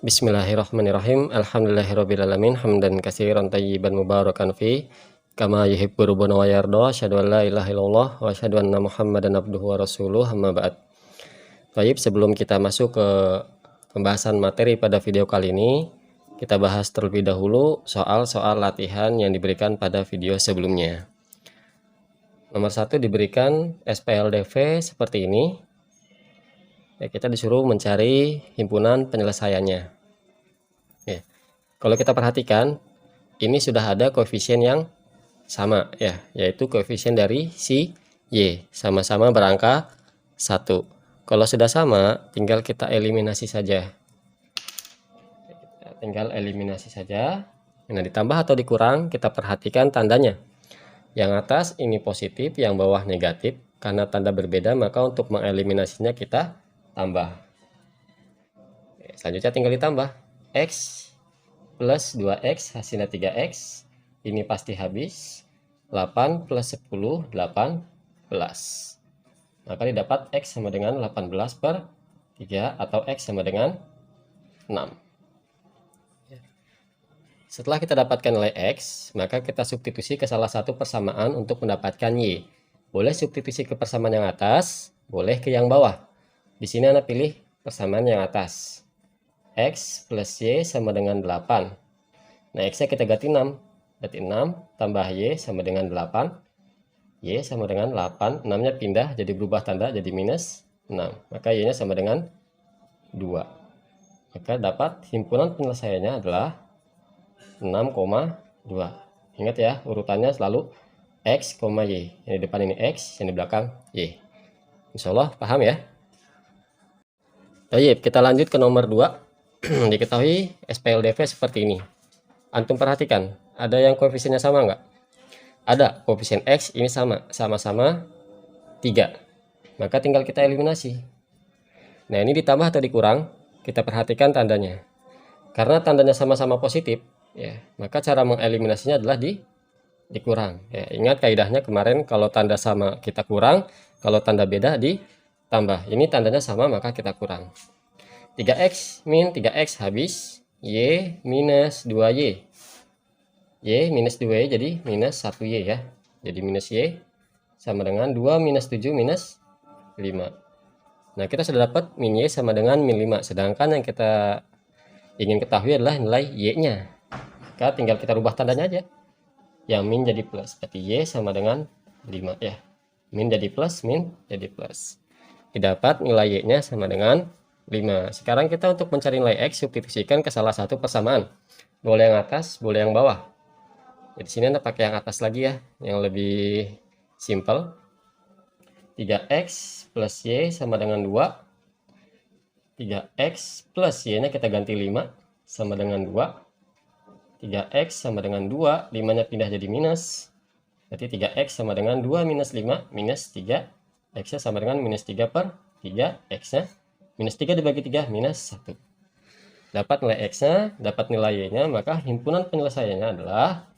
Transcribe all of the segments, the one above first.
Bismillahirrahmanirrahim. Alhamdulillahirrabbilalamin. Hamdan katsiran thayyiban mubarakan fi kama yuhibbu rabbuna wa yarda. Asyhadu an la ilaha illallah wa asyhadu anna Muhammadan abduhu wa rasuluh. Amma ba'd. Baik, sebelum kita masuk ke pembahasan materi pada video kali ini, kita bahas terlebih dahulu soal-soal latihan yang diberikan pada video sebelumnya. Nomor 1 diberikan SPLDV seperti ini. Ya, kita disuruh mencari himpunan penyelesaiannya. Ya, kalau kita perhatikan, ini sudah ada koefisien yang sama, ya, yaitu koefisien dari si Y, sama-sama berangka 1. Kalau sudah sama, tinggal kita eliminasi saja. Tinggal eliminasi saja. Nah, ditambah atau dikurang, kita perhatikan tandanya. Yang atas ini positif, yang bawah negatif. Karena tanda berbeda, maka untuk mengeliminasinya kita tambah. Selanjutnya tinggal ditambah. X plus 2X hasilnya 3X. Ini pasti habis. 8 plus 10, 18. Maka didapat X sama dengan 18 per 3 atau X sama dengan 6. Setelah kita dapatkan nilai X, maka kita substitusi ke salah satu persamaan untuk mendapatkan Y. Boleh substitusi ke persamaan yang atas, boleh ke yang bawah. Di sini Anda pilih persamaan yang atas. X plus Y sama dengan 8. Nah, X-nya kita ganti 6. Berarti 6 tambah Y sama dengan 8. Y sama dengan 8. 6-nya pindah jadi berubah tanda jadi minus 6. Maka Y-nya sama dengan 2. Maka dapat himpunan penyelesaiannya adalah 6,2. Ingat ya, urutannya selalu X, Y. Yang di depan ini X, yang di belakang Y. Insya Allah paham ya? Baik, kita lanjut ke nomor 2. Diketahui SPLDV seperti ini. Antum perhatikan, ada yang koefisiennya sama nggak? Ada, koefisien X ini sama-sama 3. Maka tinggal kita eliminasi. Nah, ini ditambah atau dikurang, kita perhatikan tandanya. Karena tandanya sama-sama positif, ya, maka cara mengeliminasinya adalah dikurang. Ya, ingat kaidahnya kemarin, kalau tanda sama kita kurang, kalau tanda beda ditambah. Ini tandanya sama maka kita kurang. 3X min 3X habis. Y minus 2Y. Y minus 2Y jadi minus 1Y ya. Jadi minus Y sama dengan 2 minus 7 minus 5. Nah, kita sudah dapat min Y sama dengan min 5. Sedangkan yang kita ingin ketahui adalah nilai Y-nya. Maka tinggal kita rubah tandanya aja. Yang min jadi plus. Berarti Y sama dengan 5 ya. Min jadi plus, min jadi plus. Didapat nilai Y-nya sama dengan 5. Sekarang kita untuk mencari nilai X substitusikan ke salah satu persamaan. Boleh yang atas, boleh yang bawah. Di sini Anda pakai yang atas lagi ya, yang lebih simple. 3X plus Y sama dengan 2. 3X plus Y-nya kita ganti 5 sama dengan 2. 3X sama dengan 2, 5-nya pindah jadi minus. Berarti 3X sama dengan 2 minus 5, minus 3. X-nya sama dengan minus 3 per 3. X-nya minus 3 dibagi 3, minus 1. Dapat nilai X-nya, dapat nilai Y-nya, maka himpunan penyelesaiannya adalah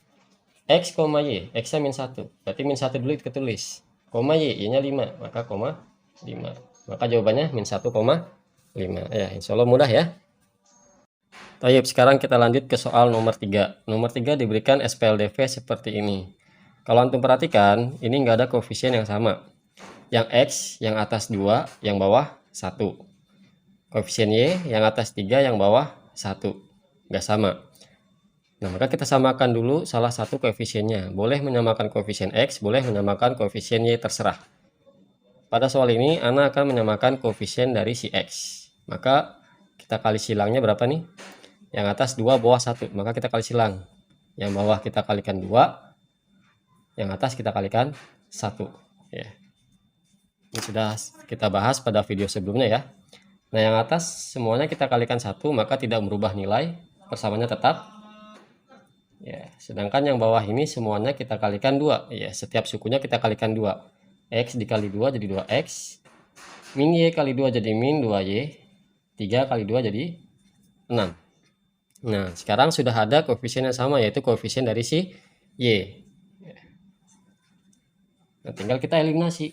X, Y. X-nya min 1. Berarti min 1 dulu ditulis. Y, Y-nya 5. Maka 5. Maka jawabannya min 1,5. Ya, insya Allah mudah ya. Baik, sekarang kita lanjut ke soal nomor 3. Nomor 3 diberikan SPLDV seperti ini. Kalau antum perhatikan, ini nggak ada koefisien yang sama. Yang X, yang atas 2, yang bawah 1. Koefisien Y, yang atas 3, yang bawah 1. Nggak sama. Nah, maka kita samakan dulu salah satu koefisiennya. Boleh menyamakan koefisien X, boleh menyamakan koefisien Y, terserah. Pada soal ini, Ana akan menyamakan koefisien dari si X. Maka kita kali silangnya berapa nih? Yang atas 2, bawah 1. Maka kita kali silang. Yang bawah kita kalikan 2. Yang atas kita kalikan 1. Ya. Ini sudah kita bahas pada video sebelumnya ya. Nah, yang atas semuanya kita kalikan 1, maka tidak merubah nilai. Persamaannya tetap. Ya, sedangkan yang bawah ini semuanya kita kalikan 2. Ya, setiap sukunya kita kalikan 2. X dikali 2 jadi 2X. Min Y kali 2 jadi min 2Y. 3 kali 2 jadi 6. Nah, sekarang sudah ada koefisien yang sama, yaitu koefisien dari si Y. Nah, tinggal kita eliminasi.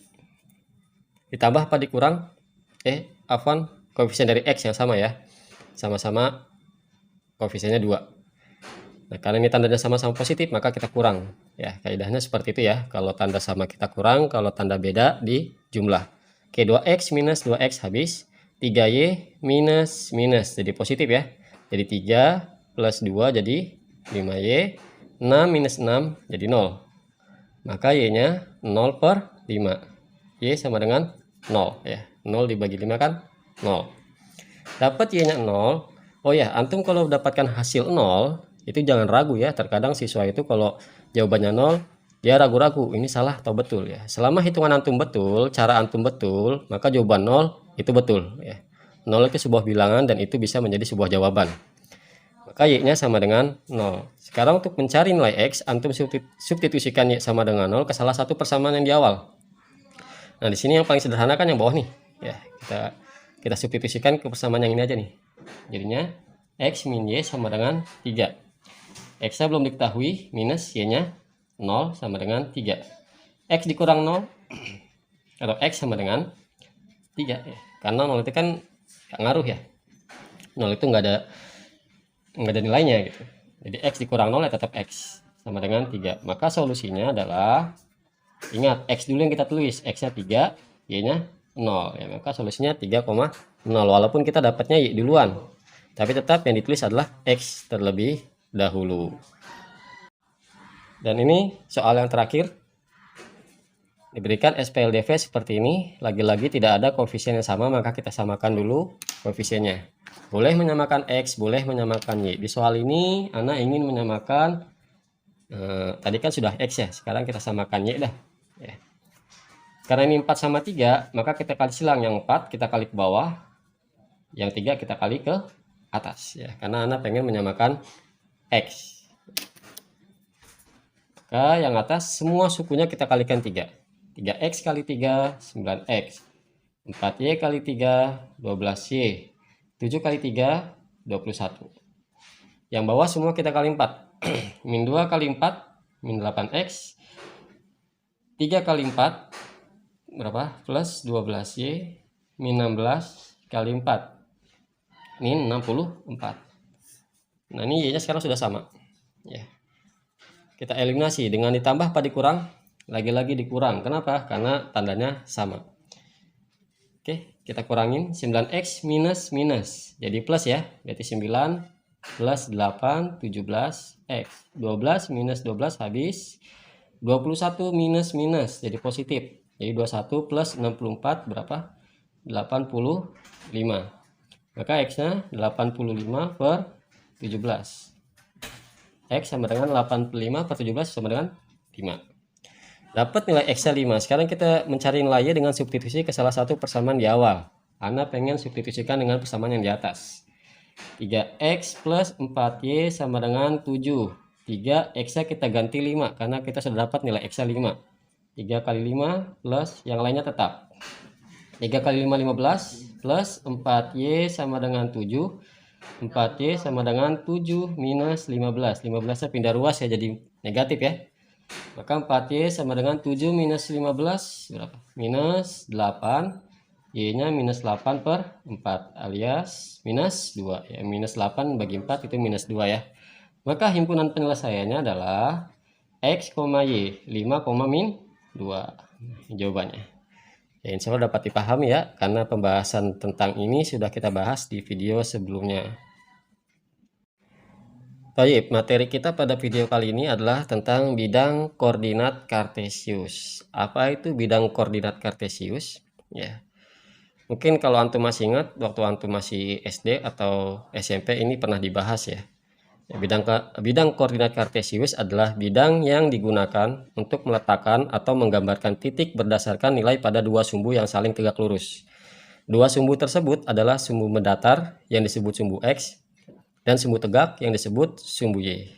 Ditambah apa dikurang? Afwan, koefisien dari X yang sama ya. Sama-sama koefisiennya 2. Nah, karena ini tandanya sama-sama positif, maka kita kurang. Ya, kaidahnya seperti itu ya. Kalau tanda sama kita kurang, kalau tanda beda di jumlah. Oke, 2x minus 2x habis. 3y minus minus, jadi positif ya. Jadi 3 plus 2 jadi 5y. 6 minus 6 jadi 0. Maka y-nya 0 per 5. Y sama dengan 0 ya. 0 dibagi 5 kan 0. Dapat y-nya 0. Oh ya, antum kalau dapatkan hasil 0, itu jangan ragu ya. Terkadang siswa itu kalau jawabannya 0, dia ragu-ragu, ini salah atau betul ya. Selama hitungan antum betul, cara antum betul, maka jawaban 0 itu betul ya. 0 itu sebuah bilangan dan itu bisa menjadi sebuah jawaban. Maka y-nya sama dengan 0. Sekarang untuk mencari nilai x, antum substitusikan y sama dengan 0 ke salah satu persamaan yang di awal. Nah, di sini yang paling sederhana kan yang bawah nih. Ya, kita substitusikan ke persamaan yang ini aja nih. Jadinya x min y sama dengan 3. X-nya belum diketahui, minus y-nya 0 sama dengan 3. X dikurang 0 atau x sama dengan 3 ya. Karena 0 itu kan gak ngaruh ya. 0 itu nggak ada nilainya gitu. Jadi x dikurang 0 ya tetap x sama dengan 3. Maka solusinya adalah, ingat x dulu yang kita tulis, x-nya 3, y-nya 0 ya. Maka solusinya 3,0 walaupun kita dapatnya y duluan. Tapi tetap yang ditulis adalah x terlebih dahulu. Dan ini soal yang terakhir. Diberikan SPLDV seperti ini. Lagi-lagi tidak ada koefisien yang sama, maka kita samakan dulu koefisiennya. Boleh menyamakan x, boleh menyamakan y. Di soal ini Ana ingin menyamakan, tadi kan sudah x ya, sekarang kita samakan y dah ya. Karena ini 4 sama 3, maka kita kali silang. Yang 4 kita kali ke bawah, yang 3 kita kali ke atas ya. Karena Ana pengen menyamakan x. Maka yang atas semua sukunya kita kalikan 3. 3x kali 3, 9x. 4y kali 3, 12y. 7 kali 3, 21. Yang bawah semua kita kali 4. Min 2 kali 4, min 8x. 3 kali 4, berapa? Plus 12y. Min 16 kali 4. Min 64. Nah, ini y-nya sekarang sudah sama. Ya. Kita eliminasi dengan ditambah apa dikurang? Lagi-lagi dikurang. Kenapa? Karena tandanya sama. Oke, kita kurangin 9x minus minus. Jadi plus ya. Berarti 9 plus 8, 17x. 12 minus 12 habis. 21 minus minus. Jadi positif. Jadi 21 plus 64 berapa? 85. Maka x-nya 85 per 17. X sama dengan 85 per 17 sama dengan 5. Dapat nilai x-nya 5. Sekarang kita mencari nilainya dengan substitusi ke salah satu persamaan di awal. Ana pengen substitusikan dengan persamaan yang di atas. 3x plus 4y sama dengan 7. 3x-nya kita ganti 5 karena kita sudah dapat nilai x-nya 5. 3 kali 5 plus yang lainnya tetap. 3 kali 5, 15 plus 4y sama dengan 7. 4y sama dengan 7 minus 15. 15-nya pindah ruas ya jadi negatif ya. Maka 4y sama dengan 7 minus 15 berapa? Minus 8. Y-nya minus 8 per 4 alias minus 2 ya. Minus 8 bagi 4 itu minus 2 ya. Maka himpunan penyelesaiannya adalah x, y 5, min 2. Jawabannya. Ya, insya Allah dapat dipahami ya, karena pembahasan tentang ini sudah kita bahas di video sebelumnya. Baik, materi kita pada video kali ini adalah tentang bidang koordinat kartesius. Apa itu bidang koordinat kartesius? Ya, mungkin kalau antum masih ingat, waktu antum masih SD atau SMP ini pernah dibahas ya. Bidang koordinat kartesius adalah bidang yang digunakan untuk meletakkan atau menggambarkan titik berdasarkan nilai pada dua sumbu yang saling tegak lurus. Dua sumbu tersebut adalah sumbu mendatar yang disebut sumbu X dan sumbu tegak yang disebut sumbu Y.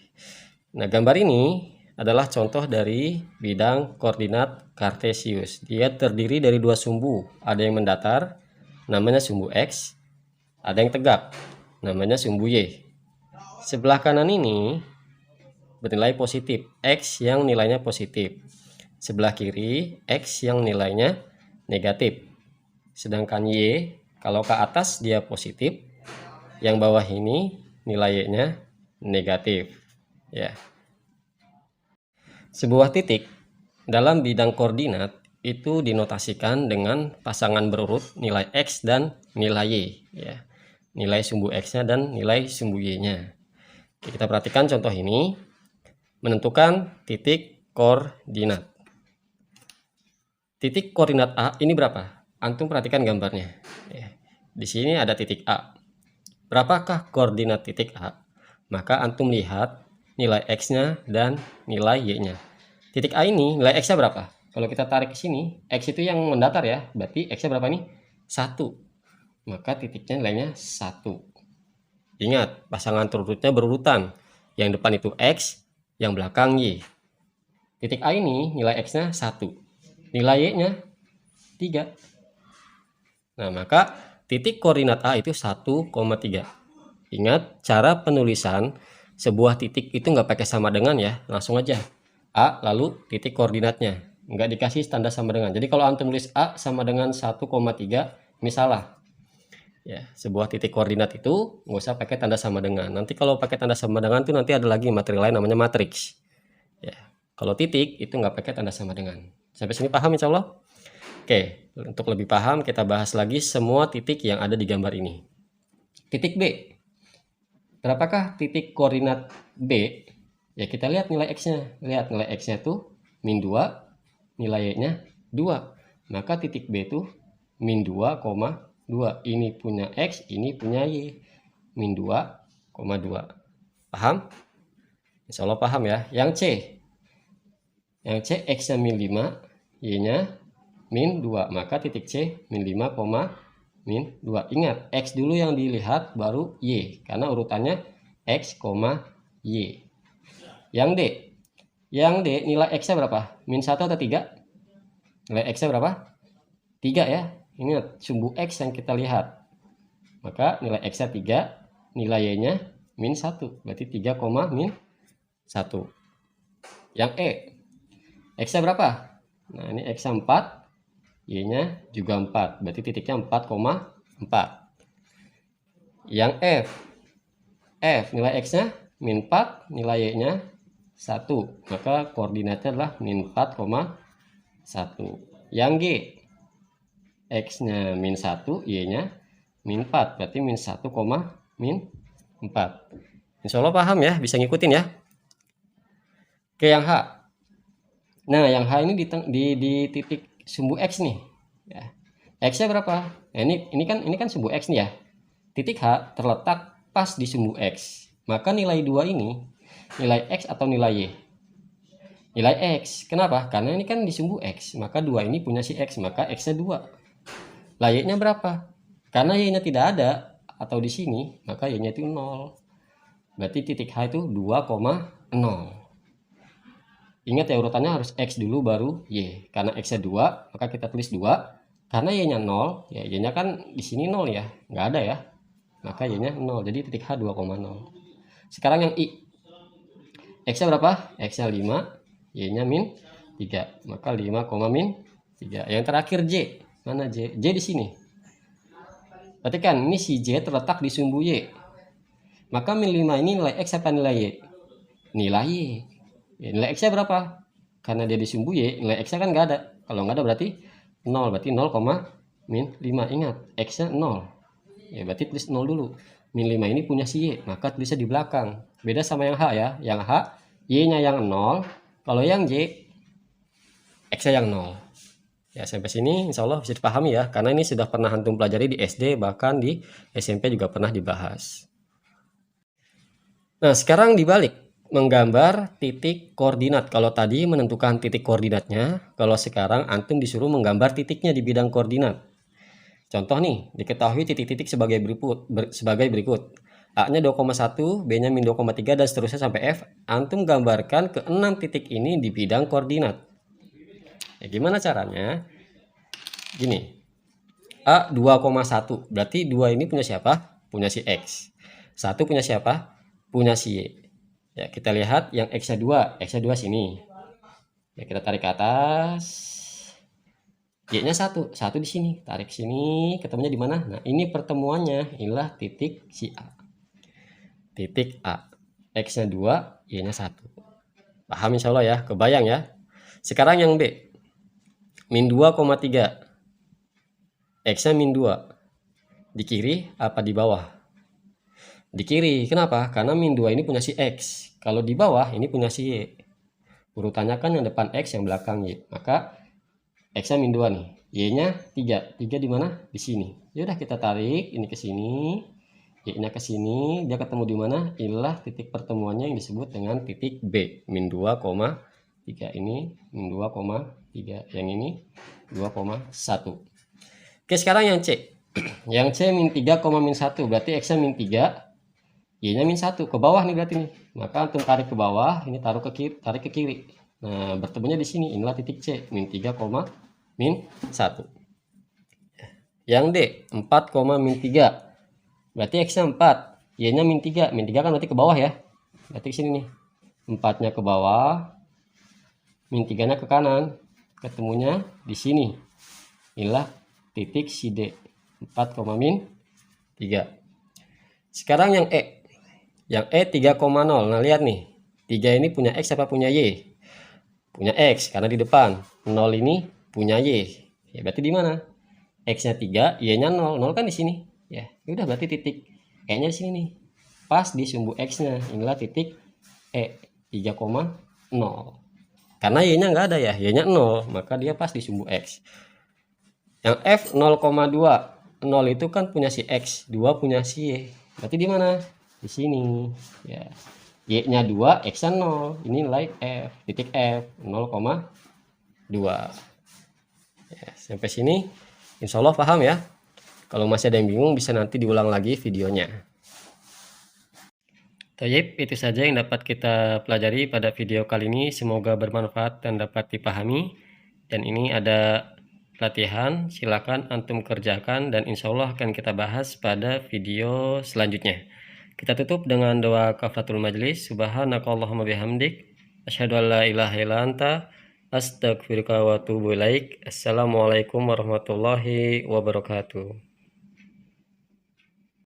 Nah, gambar ini adalah contoh dari bidang koordinat kartesius. Dia terdiri dari dua sumbu, ada yang mendatar, namanya sumbu X, ada yang tegak, namanya sumbu Y. Sebelah kanan ini bernilai positif, X yang nilainya positif. Sebelah kiri, X yang nilainya negatif. Sedangkan Y, kalau ke atas dia positif, yang bawah ini nilai Y-nya negatif. Ya. Sebuah titik dalam bidang koordinat itu dinotasikan dengan pasangan berurut nilai X dan nilai Y. Ya. Nilai sumbu X-nya dan nilai sumbu Y-nya. Kita perhatikan contoh ini. Menentukan titik koordinat. Titik koordinat A ini berapa? Antum perhatikan gambarnya. Ya. Di sini ada titik A. Berapakah koordinat titik A? Maka antum lihat nilai X-nya dan nilai Y-nya. Titik A ini nilai X-nya berapa? Kalau kita tarik ke sini, X itu yang mendatar ya. Berarti X-nya berapa nih? 1. Maka titiknya nilainya 1. Ingat, pasangan terurutnya berurutan. Yang depan itu X, yang belakang Y. Titik A ini nilai X-nya 1. Nilai Y-nya 3. Nah, maka titik koordinat A itu 1,3. Ingat, cara penulisan sebuah titik itu nggak pakai sama dengan ya. Langsung aja. A lalu titik koordinatnya, nggak dikasih tanda sama dengan. Jadi kalau antum tulis A sama dengan 1,3, ini salah ya. Sebuah titik koordinat itu nggak usah pakai tanda sama dengan. Nanti kalau pakai tanda sama dengan tuh nanti ada lagi materi lain namanya matriks ya. Kalau titik itu nggak pakai tanda sama dengan. Sampai sini paham insya Allah? Oke, untuk lebih paham kita bahas lagi semua titik yang ada di gambar ini. Titik B, berapakah titik koordinat B? Ya kita lihat nilai X-nya. Lihat nilai X-nya tuh min 2, nilai Y-nya 2. Maka titik B tuh min 2,2. Ini punya X, ini punya Y. Min 2,2. Paham? Insya Allah paham ya. Yang C. Yang C X-nya min 5, Y-nya min 2. Maka titik C min 5, min 2. Ingat, X dulu yang dilihat baru Y. Karena urutannya X, Y. Yang D. Yang D nilai X-nya berapa? Min 1 atau 3? Nilai X-nya berapa? 3 ya. Ini sumbu X yang kita lihat. Maka nilai X-nya 3, nilai Y-nya min 1. Berarti 3, min 1. Yang E. X-nya berapa? Nah, ini X-nya 4, Y-nya juga 4. Berarti titiknya 4,4. Yang F. F nilai X-nya min 4, nilai Y-nya 1, maka koordinatnya adalah min 4,1. Yang G, X-nya min 1, Y-nya min 4, berarti min 1, min 4. Insya Allah paham ya, bisa ngikutin ya. Oke, yang H. Nah, yang H ini di titik sumbu X nih. Ya. X-nya berapa? Nah, ini kan sumbu X nih ya. Titik H terletak pas di sumbu X. Maka nilai 2 ini nilai X atau nilai Y? Nilai X. Kenapa? Karena ini kan di sumbu X. Maka 2 ini punya si X. Maka X-nya 2. Lah Y-nya berapa? Karena Y-nya tidak ada atau di sini, maka Y-nya itu 0. Berarti titik H itu 2,0. Ingat ya, urutannya harus X dulu baru Y. Karena X-nya 2, maka kita tulis 2. Karena Y-nya 0, ya Y-nya kan di sini 0 ya. Nggak ada ya. Maka Y-nya 0. Jadi titik H 2,0. Sekarang yang I. X-nya berapa? X-nya 5, Y-nya min 3. Maka 5, min 3. Yang terakhir J. Mana J? J di sini. Perhatikan, ini si J terletak di sumbu Y. Maka min 5 ini nilai X apa nilai Y? Nilai Y. Ya, nilai X-nya berapa? Karena dia di sumbu Y, nilai X-nya kan nggak ada. Kalau nggak ada berarti 0. Berarti 0, min 5. Ingat, X-nya 0. Ya, berarti tulis 0 dulu. Min 5 ini punya si Y, maka tulisnya di belakang. Beda sama yang H ya. Yang H, Y-nya yang 0. Kalau yang J, X-nya yang 0. Ya, sampai sini insya Allah bisa dipahami ya. Karena ini sudah pernah antum pelajari di SD, bahkan di SMP juga pernah dibahas. Nah, sekarang dibalik. Menggambar titik koordinat. Kalau tadi menentukan titik koordinatnya, kalau sekarang antum disuruh menggambar titiknya di bidang koordinat. Contoh nih, diketahui titik-titik sebagai berikut. A-nya 2,1, B-nya min 2,3, dan seterusnya sampai F. Antum gambarkan ke 6 titik ini di bidang koordinat. Ya, gimana caranya? Gini, A 2,1, berarti 2 ini punya siapa? Punya si X. 1 punya siapa? Punya si Y. Ya, kita lihat yang X-nya 2. X-nya 2 sini. Ya, kita tarik ke atas. Y-nya 1. 1 di sini. Tarik sini. Ketemunya di mana? Nah, ini pertemuannya. Inilah titik si A. titik A. X-nya 2, Y-nya 1. Paham insya Allah ya, kebayang ya. Sekarang yang B. Min 2,3. X-nya min 2. Di kiri apa di bawah? Di kiri. Kenapa? Karena min 2 ini punya si X. Kalau di bawah ini punya si Y. Urutannya kan yang depan X, yang belakang Y. Maka X-nya min 2 nih. Y-nya 3. 3 di mana? Di sini. Ya udah kita tarik ini ke sini. Y-nya ke sini. Dia ketemu di mana? Inilah titik pertemuannya yang disebut dengan titik B. Min 2,3 ini. Min 2,3. Yang ini 2,1. Oke, sekarang yang C. Yang C min 3, min 1. Berarti X-nya min 3. Y-nya min 1. Ke bawah nih berarti nih. Maka antum tarik ke bawah. Ini taruh ke kiri, tarik ke kiri. Nah, bertemunya di sini. Inilah titik C. Min 3, min 1. Yang D. 4, min 3. Berarti X-nya 4. Y-nya min 3. Min 3 kan berarti ke bawah ya. Berarti ke sini nih. 4-nya ke bawah. Min 3-nya ke kanan. Ketemunya di sini. Inilah titik si D. 4, min 3. Sekarang yang E. Yang E 3,0. Nah, lihat nih. 3 ini punya X apa punya Y? Punya X karena di depan. 0 ini punya Y. Ya, berarti di mana? X-nya 3, Y-nya 0. 0 kan di sini. Ya, udah berarti titik E-nya di sini nih. Pas di sumbu X-nya. Inilah titik E 3,0. Karena Y-nya nggak ada ya. Y-nya 0, maka dia pas di sumbu X. Yang F 0,2. 0 itu kan punya si X, 2 punya si Y. Berarti di mana? Di sini. Ya. Y-nya 2, X-nya 0. Ini nilai F, titik F 0,2. Ya, sampai sini insya Allah paham ya. Kalau masih ada yang bingung bisa nanti diulang lagi videonya. Tayyip, itu saja yang dapat kita pelajari pada video kali ini. Semoga bermanfaat dan dapat dipahami. Dan ini ada latihan, silakan antum kerjakan dan insya Allah akan kita bahas pada video selanjutnya. Kita tutup dengan doa kafaratul majlis. Subhanakallahumma bihamdik, asyhadu an la ilaha illa anta, astaghfiruka wa atubu ilaik. Assalamualaikum warahmatullahi wabarakatuh.